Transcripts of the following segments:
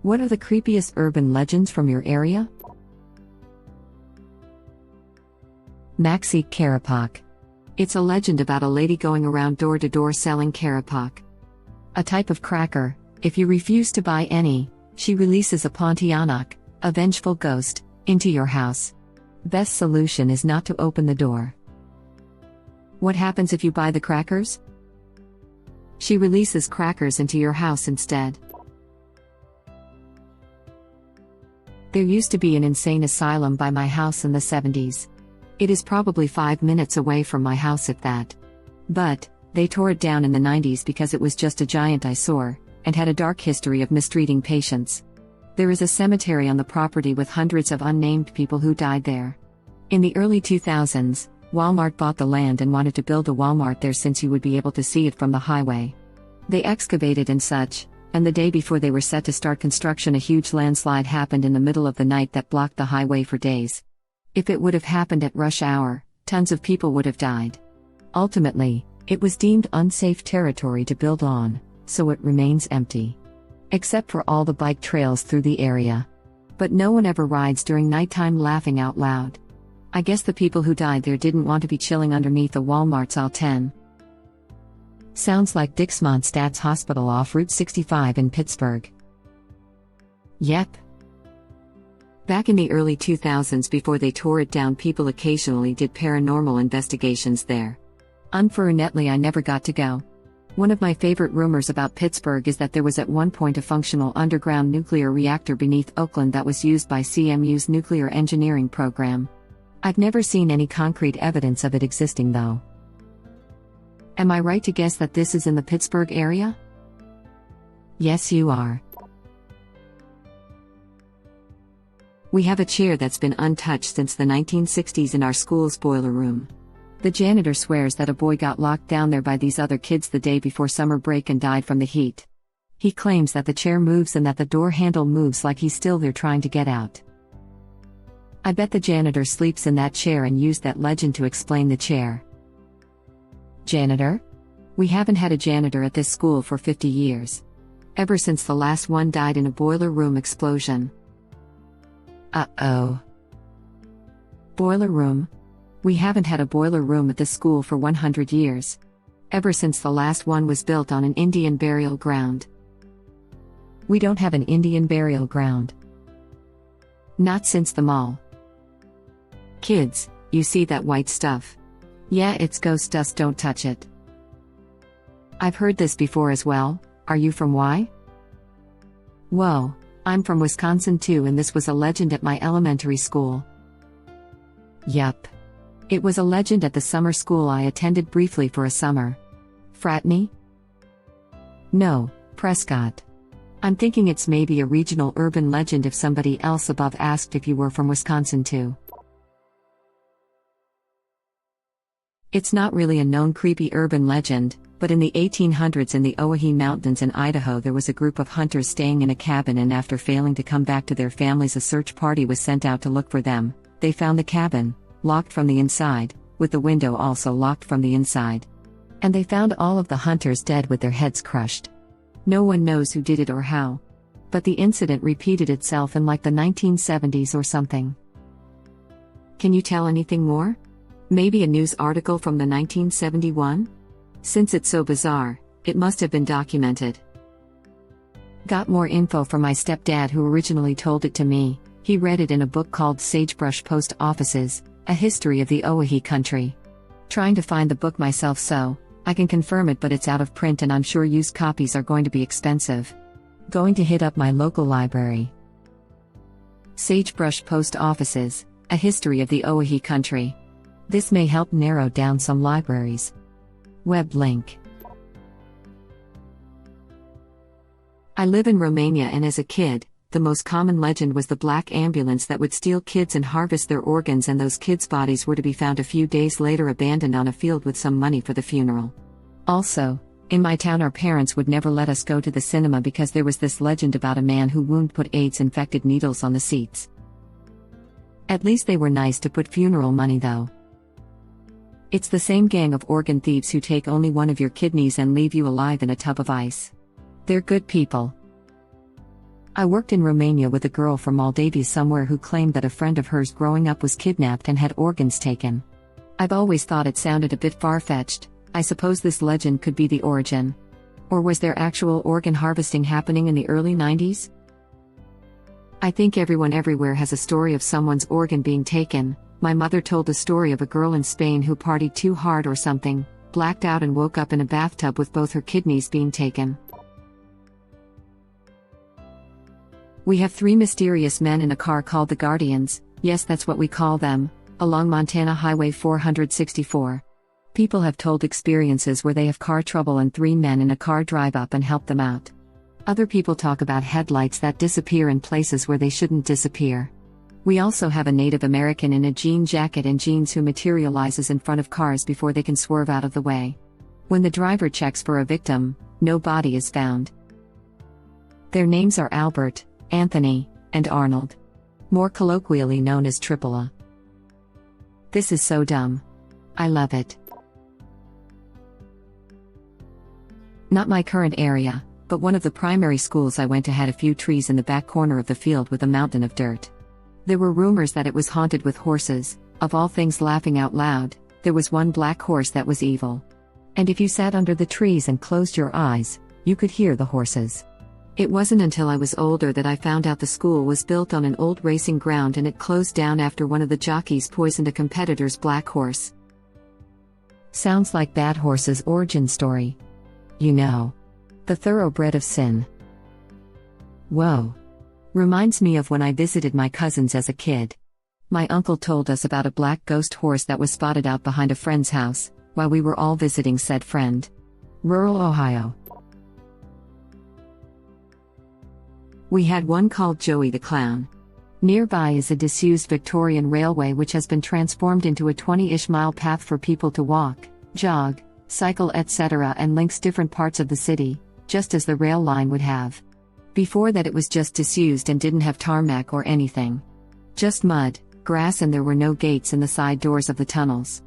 What are the creepiest urban legends from your area? Maxi Karapak. It's a legend about a lady going around door to door selling karapak. A type of cracker. If you refuse to buy any, she releases a Pontianak, a vengeful ghost, into your house. Best solution is not to open the door. What happens if you buy the crackers? She releases crackers into your house instead. There used to be an insane asylum by my house in the 70s. It is probably 5 minutes away from my house if that. But, they tore it down in the 90s because it was just a giant eyesore, and had a dark history of mistreating patients. There is a cemetery on the property with hundreds of unnamed people who died there. In the early 2000s, Walmart bought the land and wanted to build a Walmart there since you would be able to see it from the highway. They excavated and such, and the day before they were set to start construction, a huge landslide happened in the middle of the night that blocked the highway for days. If it would have happened at rush hour, tons of people would have died. Ultimately, it was deemed unsafe territory to build on, so it remains empty. Except for all the bike trails through the area. But no one ever rides during nighttime, laughing out loud. I guess the people who died there didn't want to be chilling underneath a Walmart's all 10. Sounds like Dixmont Stats Hospital off Route 65 in Pittsburgh. Yep. Back in the early 2000s, before they tore it down, people occasionally did paranormal investigations there. Unfortunately, I never got to go. One of my favorite rumors about Pittsburgh is that there was at one point a functional underground nuclear reactor beneath Oakland that was used by CMU's nuclear engineering program. I've never seen any concrete evidence of it existing though. Am I right to guess that this is in the Pittsburgh area? Yes, you are. We have a chair that's been untouched since the 1960s in our school's boiler room. The janitor swears that a boy got locked down there by these other kids the day before summer break and died from the heat. He claims that the chair moves and that the door handle moves like he's still there trying to get out. I bet the janitor sleeps in that chair and used that legend to explain the chair. Janitor? We haven't had a janitor at this school for 50 years. Ever since the last one died in a boiler room explosion. Uh-oh. Boiler room? We haven't had a boiler room at this school for 100 years. Ever since the last one was built on an Indian burial ground. We don't have an Indian burial ground. Not since the mall. Kids, you see that white stuff? Yeah, it's ghost dust, don't touch it. I've heard this before as well. Are you from Y? Whoa, I'm from Wisconsin too, and this was a legend at my elementary school. Yup. It was a legend at the summer school I attended briefly for a summer. Fraternity? No, Prescott. I'm thinking it's maybe a regional urban legend if somebody else above asked if you were from Wisconsin too. It's not really a known creepy urban legend, but in the 1800s in the Owyhee Mountains in Idaho there was a group of hunters staying in a cabin, and after failing to come back to their families, a search party was sent out to look for them. They found the cabin, locked from the inside, with the window also locked from the inside. And they found all of the hunters dead with their heads crushed. No one knows who did it or how. But the incident repeated itself in like the 1970s or something. Can you tell anything more? Maybe a news article from the 1971? Since it's so bizarre, it must have been documented. Got more info from my stepdad, who originally told it to me. He read it in a book called Sagebrush Post Offices, A History of the Owyhee Country. Trying to find the book myself, so I can confirm it, but it's out of print and I'm sure used copies are going to be expensive. Going to hit up my local library. Sagebrush Post Offices, A History of the Owyhee Country. This may help narrow down some libraries. Web link. I live in Romania, and as a kid, the most common legend was the black ambulance that would steal kids and harvest their organs, and those kids' bodies were to be found a few days later abandoned on a field with some money for the funeral. Also, in my town our parents would never let us go to the cinema because there was this legend about a man who put AIDS-infected needles on the seats. At least they were nice to put funeral money though. It's the same gang of organ thieves who take only one of your kidneys and leave you alive in a tub of ice. They're good people. I worked in Romania with a girl from Moldavia somewhere who claimed that a friend of hers growing up was kidnapped and had organs taken. I've always thought it sounded a bit far-fetched. I suppose this legend could be the origin. Or was there actual organ harvesting happening in the early 90s? I think everyone everywhere has a story of someone's organ being taken. My mother told a story of a girl in Spain who partied too hard or something, blacked out and woke up in a bathtub with both her kidneys being taken. We have 3 mysterious men in a car called the Guardians, yes, that's what we call them, along Montana Highway 464. People have told experiences where they have car trouble and 3 men in a car drive up and help them out. Other people talk about headlights that disappear in places where they shouldn't disappear. We also have a Native American in a jean jacket and jeans who materializes in front of cars before they can swerve out of the way. When the driver checks for a victim, no body is found. Their names are Albert, Anthony, and Arnold. More colloquially known as Triple A. This is so dumb. I love it. Not my current area, but one of the primary schools I went to had a few trees in the back corner of the field with a mountain of dirt. There were rumors that it was haunted with horses. Of all things, laughing out loud, there was one black horse that was evil. And if you sat under the trees and closed your eyes, you could hear the horses. It wasn't until I was older that I found out the school was built on an old racing ground and it closed down after one of the jockeys poisoned a competitor's black horse. Sounds like Bad Horse's origin story. You know, the thoroughbred of sin. Whoa. Reminds me of when I visited my cousins as a kid. My uncle told us about a black ghost horse that was spotted out behind a friend's house, while we were all visiting said friend. Rural Ohio. We had one called Joey the Clown. Nearby is a disused Victorian railway which has been transformed into a 20-ish mile path for people to walk, jog, cycle etc. and links different parts of the city, just as the rail line would have. Before that it was just disused and didn't have tarmac or anything. Just mud, grass, and there were no gates in the side doors of the tunnels.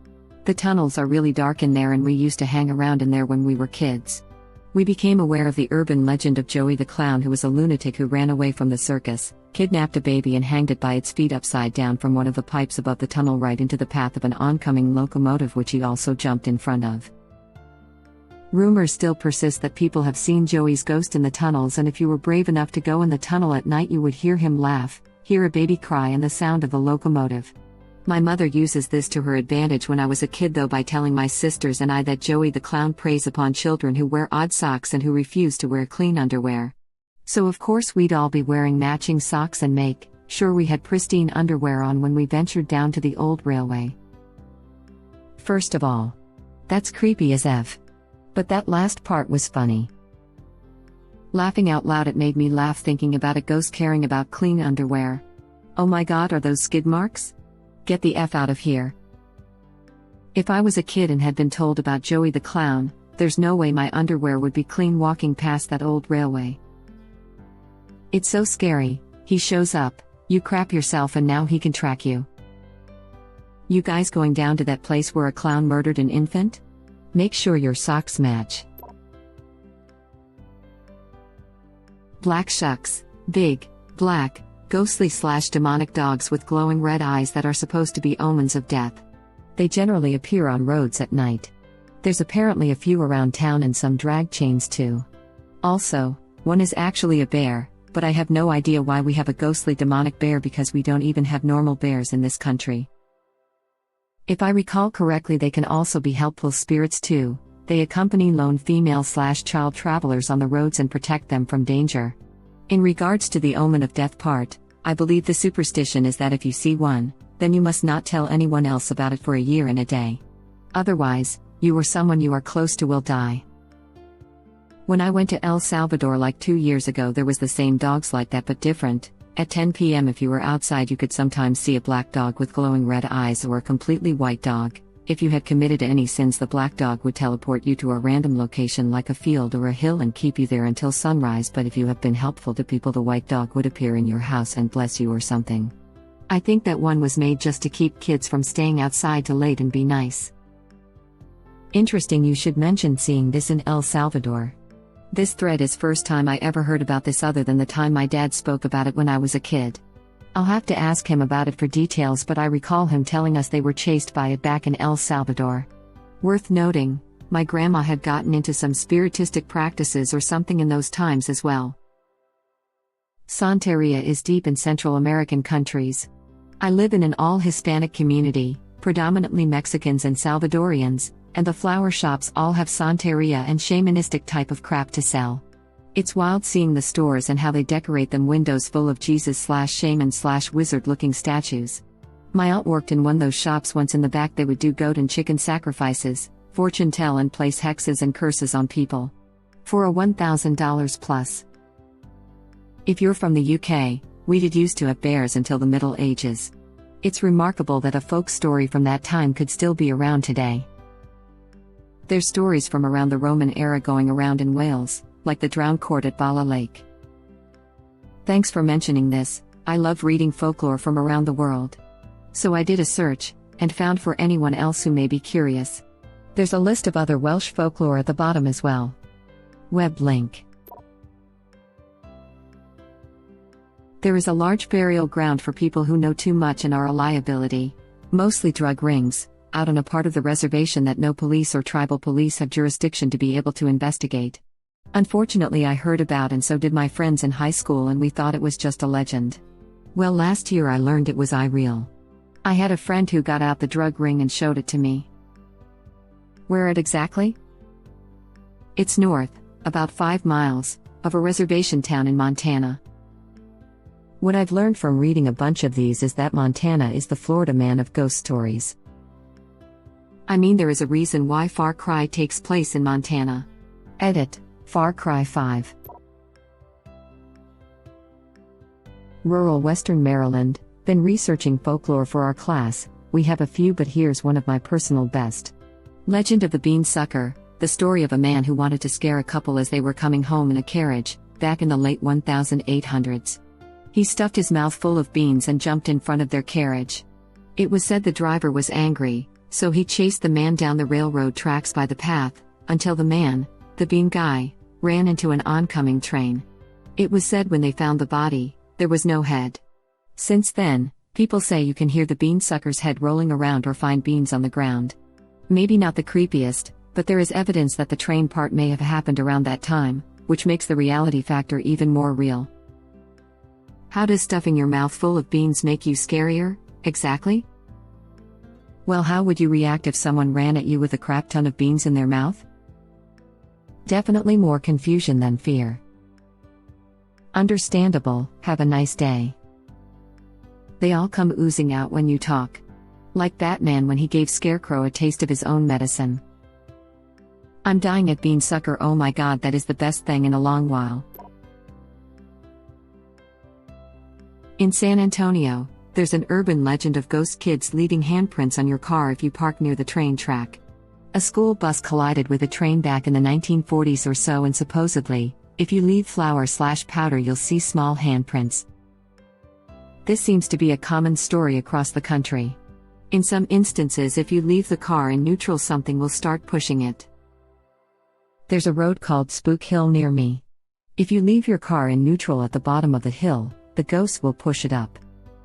The tunnels are really dark in there and we used to hang around in there when we were kids. We became aware of the urban legend of Joey the Clown, who was a lunatic who ran away from the circus, kidnapped a baby and hanged it by its feet upside down from one of the pipes above the tunnel right into the path of an oncoming locomotive which he also jumped in front of. Rumors still persist that people have seen Joey's ghost in the tunnels, and if you were brave enough to go in the tunnel at night you would hear him laugh, hear a baby cry and the sound of the locomotive. My mother uses this to her advantage when I was a kid though, by telling my sisters and I that Joey the Clown preys upon children who wear odd socks and who refuse to wear clean underwear. So of course we'd all be wearing matching socks and make sure we had pristine underwear on when we ventured down to the old railway. First of all, that's creepy as F. But that last part was funny. Laughing out loud, it made me laugh thinking about a ghost caring about clean underwear. Oh my god, are those skid marks? Get the F out of here. If I was a kid and had been told about Joey the Clown, there's no way my underwear would be clean walking past that old railway. It's so scary. He shows up, you crap yourself, and now he can track you. You guys going down to that place where a clown murdered an infant? Make sure your socks match. Black shucks, big, black, ghostly/demonic dogs with glowing red eyes that are supposed to be omens of death. They generally appear on roads at night. There's apparently a few around town and some drag chains too. Also, one is actually a bear, but I have no idea why we have a ghostly demonic bear because we don't even have normal bears in this country. If I recall correctly, they can also be helpful spirits too. They accompany lone female/child travelers on the roads and protect them from danger. In regards to the omen of death part, I believe the superstition is that if you see one, then you must not tell anyone else about it for a year and a day. Otherwise, you or someone you are close to will die. When I went to El Salvador like 2 years ago, there was the same dogs like that but different. At 10 p.m. if you were outside you could sometimes see a black dog with glowing red eyes or a completely white dog. If you had committed any sins, the black dog would teleport you to a random location like a field or a hill and keep you there until sunrise, but if you have been helpful to people, the white dog would appear in your house and bless you or something. I think that one was made just to keep kids from staying outside too late and be nice. Interesting you should mention seeing this in El Salvador. This thread is first time I ever heard about this other than the time my dad spoke about it when I was a kid. I'll have to ask him about it for details, but I recall him telling us they were chased by it back in El Salvador. Worth noting, my grandma had gotten into some spiritistic practices or something in those times as well. Santeria is deep in Central American countries. I live in an all-Hispanic community, predominantly Mexicans and Salvadorians, and the flower shops all have Santeria and shamanistic type of crap to sell. It's wild seeing the stores and how they decorate them, windows full of Jesus/shaman/wizard looking statues. My aunt worked in one of those shops once. In the back they would do goat and chicken sacrifices, fortune tell and place hexes and curses on people. For a $1,000 plus. If you're from the UK, we did used to have bears until the Middle Ages. It's remarkable that a folk story from that time could still be around today. There's stories from around the Roman era going around in Wales, like the drowned court at Bala Lake. Thanks for mentioning this. I love reading folklore from around the world. So I did a search, and found for anyone else who may be curious. There's a list of other Welsh folklore at the bottom as well. Web link. There is a large burial ground for people who know too much and are a liability, mostly drug rings, out on a part of the reservation that no police or tribal police have jurisdiction to be able to investigate. Unfortunately, I heard about, and so did my friends in high school, and we thought it was just a legend. Well, last year I learned it was real. I had a friend who got out the drug ring and showed it to me. Where at exactly? It's north, about 5 miles, of a reservation town in Montana. What I've learned from reading a bunch of these is that Montana is the Florida man of ghost stories. I mean, there is a reason why Far Cry takes place in Montana. Edit, Far Cry 5. Rural Western Maryland. Been researching folklore for our class. We have a few, but here's one of my personal best. Legend of the Bean Sucker, the story of a man who wanted to scare a couple as they were coming home in a carriage, back in the late 1800s. He stuffed his mouth full of beans and jumped in front of their carriage. It was said the driver was angry, so he chased the man down the railroad tracks by the path, until the man, the bean guy, ran into an oncoming train. It was said when they found the body, there was no head. Since then, people say you can hear the bean sucker's head rolling around or find beans on the ground. Maybe not the creepiest, but there is evidence that the train part may have happened around that time, which makes the reality factor even more real. How does stuffing your mouth full of beans make you scarier, exactly? Well, how would you react if someone ran at you with a crap ton of beans in their mouth? Definitely more confusion than fear. Understandable. Have a nice day. They all come oozing out when you talk. Like Batman when he gave Scarecrow a taste of his own medicine. I'm dying at bean sucker. Oh my god, that is the best thing in a long while. In San Antonio, there's an urban legend of ghost kids leaving handprints on your car if you park near the train track. A school bus collided with a train back in the 1940s or so, and supposedly, if you leave flour/powder you'll see small handprints. This seems to be a common story across the country. In some instances, if you leave the car in neutral, something will start pushing it. There's a road called Spook Hill near me. If you leave your car in neutral at the bottom of the hill, the ghosts will push it up.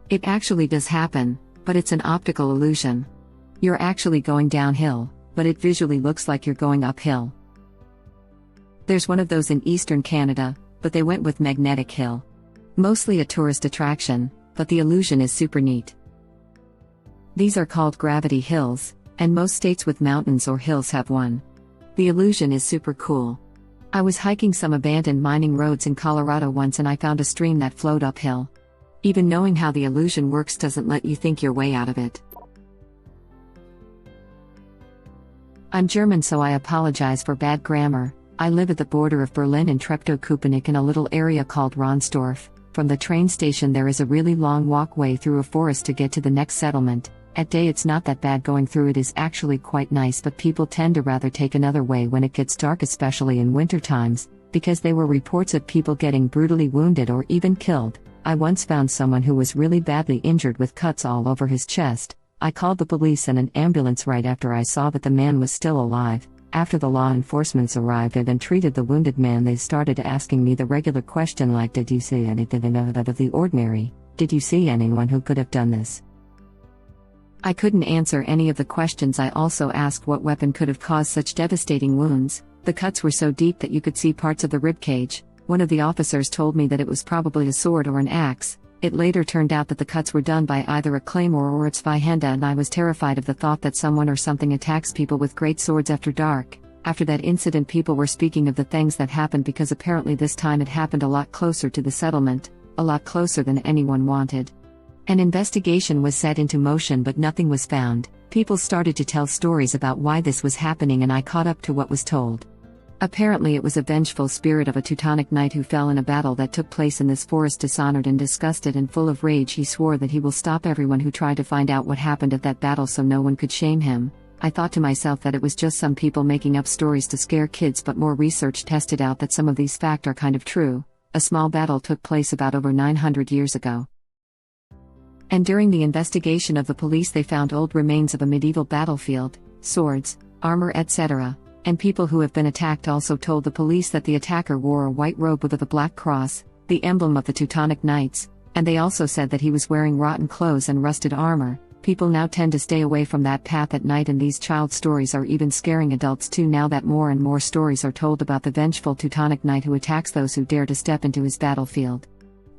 It actually does happen, but it's an optical illusion. You're actually going downhill, but it visually looks like you're going uphill. There's one of those in eastern Canada, but they went with Magnetic Hill. Mostly a tourist attraction, but the illusion is super neat. These are called gravity hills, and most states with mountains or hills have one. The illusion is super cool. I was hiking some abandoned mining roads in Colorado once and I found a stream that flowed uphill. Even knowing how the illusion works doesn't let you think your way out of it. I'm German, so I apologize for bad grammar. I live at the border of Berlin and Treptow-Köpenick in a little area called Ronsdorf. From the train station there is a really long walkway through a forest to get to the next settlement. At day it's not that bad, going through it is actually quite nice, but people tend to rather take another way when it gets dark, especially in winter times, because there were reports of people getting brutally wounded or even killed. I once found someone who was really badly injured with cuts all over his chest. I called the police and an ambulance right after I saw that the man was still alive. After the law enforcement arrived and treated the wounded man, they started asking me the regular question like, did you see anything out of the ordinary? Did you see anyone who could have done this? I couldn't answer any of the questions. I also asked what weapon could have caused such devastating wounds. The cuts were so deep that you could see parts of the ribcage. One of the officers told me that it was probably a sword or an axe. It later turned out that the cuts were done by either a claymore or its freeware, and I was terrified of the thought that someone or something attacks people with great swords after dark. After that incident, people were speaking of the things that happened because apparently this time it happened a lot closer to the settlement, a lot closer than anyone wanted. An investigation was set into motion, but nothing was found. People started to tell stories about why this was happening, and I caught up to what was told. Apparently it was a vengeful spirit of a Teutonic knight who fell in a battle that took place in this forest. Dishonored and disgusted and full of rage, he swore that he will stop everyone who tried to find out what happened at that battle so no one could shame him. I thought to myself that it was just some people making up stories to scare kids, but more research tested out that some of these facts are kind of true. A small battle took place about over 900 years ago. And during the investigation of the police, they found old remains of a medieval battlefield, swords, armor, etc. And people who have been attacked also told the police that the attacker wore a white robe with a black cross, the emblem of the Teutonic Knights, and they also said that he was wearing rotten clothes and rusted armor. People now tend to stay away from that path at night, and these child stories are even scaring adults too now that more and more stories are told about the vengeful Teutonic knight who attacks those who dare to step into his battlefield.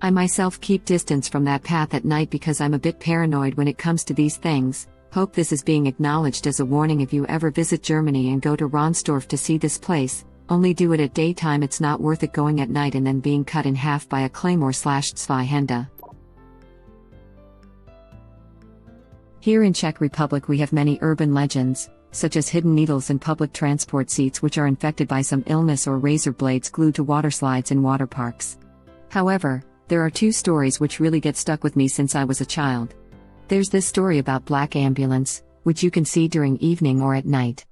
I myself keep distance from that path at night because I'm a bit paranoid when it comes to these things. Hope this is being acknowledged as a warning. If you ever visit Germany and go to Ronsdorf to see this place, only do it at daytime. It's not worth it going at night and then being cut in half by a claymore/Zweihände. Here in Czech Republic we have many urban legends, such as hidden needles in public transport seats which are infected by some illness, or razor blades glued to water slides in water parks. However, there are two stories which really get stuck with me since I was a child. There's this story about Black Ambulance, which you can see during evening or at night.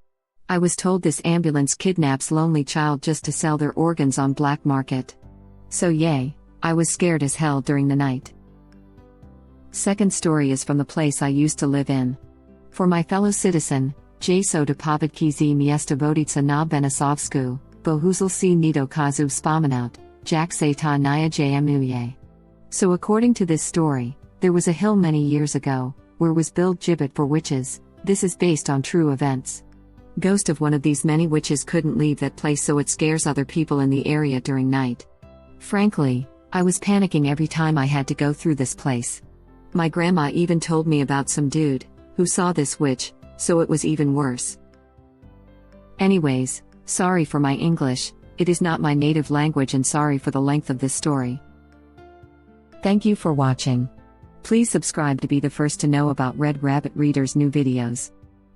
I was told this ambulance kidnaps lonely child just to sell their organs on black market. So yay, I was scared as hell during the night. Second story is from the place I used to live in. For my fellow citizen, Jaso do powiedzki z miasta Wodica na Benesowsku, bo huzel si nido kazu wspominać, jak se ta nia jmuje. So according to this story, there was a hill many years ago, where was built gibbet for witches. This is based on true events. Ghost of one of these many witches couldn't leave that place, so it scares other people in the area during night. Frankly, I was panicking every time I had to go through this place. My grandma even told me about some dude who saw this witch, so it was even worse. Anyways, sorry for my English, it is not my native language, and sorry for the length of this story. Thank you for watching. Please subscribe to be the first to know about Red Rabbit Reader's new videos.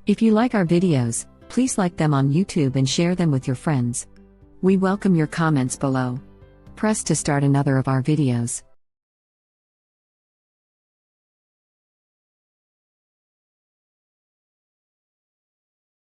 If you like our videos, please like them on YouTube and share them with your friends. We welcome your comments below. Press to start another of our videos.